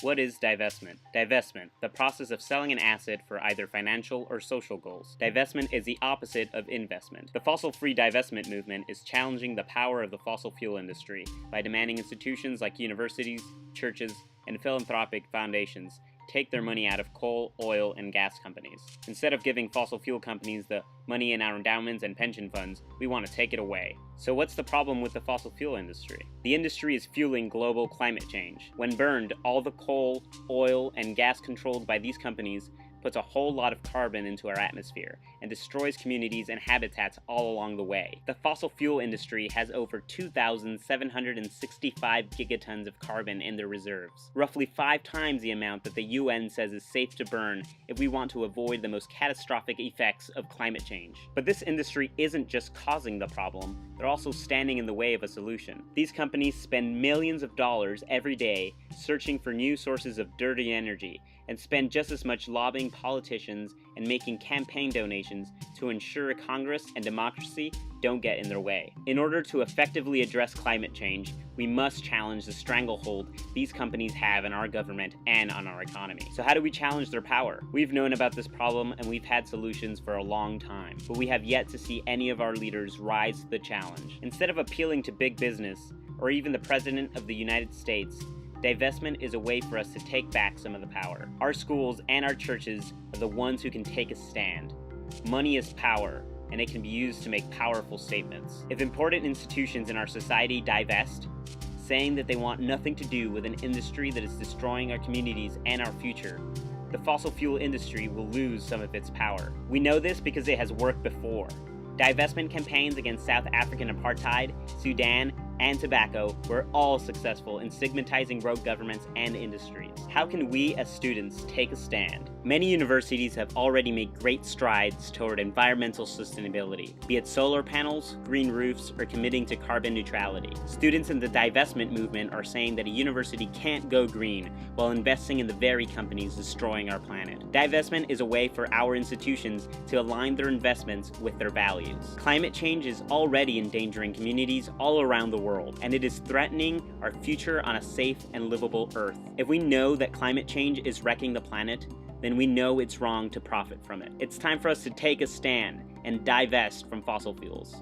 What is divestment? Divestment, the process of selling an asset for either financial or social goals. Divestment is the opposite of investment. The fossil-free divestment movement is challenging the power of the fossil fuel industry by demanding institutions like universities, churches, and philanthropic foundations take their money out of coal, oil, and gas companies. Instead of giving fossil fuel companies the money in our endowments and pension funds, we want to take it away. So what's the problem with the fossil fuel industry? The industry is fueling global climate change. When burned, all the coal, oil, and gas controlled by these companies puts a whole lot of carbon into our atmosphere and destroys communities and habitats all along the way. The fossil fuel industry has over 2,765 gigatons of carbon in their reserves, roughly 5 times the amount that the UN says is safe to burn if we want to avoid the most catastrophic effects of climate change. But this industry isn't just causing the problem, they're also standing in the way of a solution. These companies spend millions of dollars every day searching for new sources of dirty energy, and spend just as much lobbying politicians and making campaign donations to ensure Congress and democracy don't get in their way. In order to effectively address climate change, we must challenge the stranglehold these companies have in our government and on our economy. So how do we challenge their power? We've known about this problem and we've had solutions for a long time, but we have yet to see any of our leaders rise to the challenge. Instead of appealing to big business, or even the President of the United States, divestment is a way for us to take back some of the power. Our schools and our churches are the ones who can take a stand. Money is power, and it can be used to make powerful statements. If important institutions in our society divest, saying that they want nothing to do with an industry that is destroying our communities and our future, the fossil fuel industry will lose some of its power. We know this because it has worked before. Divestment campaigns against South African apartheid, Sudan, and tobacco were all successful in stigmatizing rogue governments and industries. How can we as students take a stand? Many universities have already made great strides toward environmental sustainability, be it solar panels, green roofs, or committing to carbon neutrality. Students in the divestment movement are saying that a university can't go green while investing in the very companies destroying our planet. Divestment is a way for our institutions to align their investments with their values. Climate change is already endangering communities all around the world, and it is threatening our future on a safe and livable Earth. If we know that climate change is wrecking the planet, then we know it's wrong to profit from it. It's time for us to take a stand and divest from fossil fuels.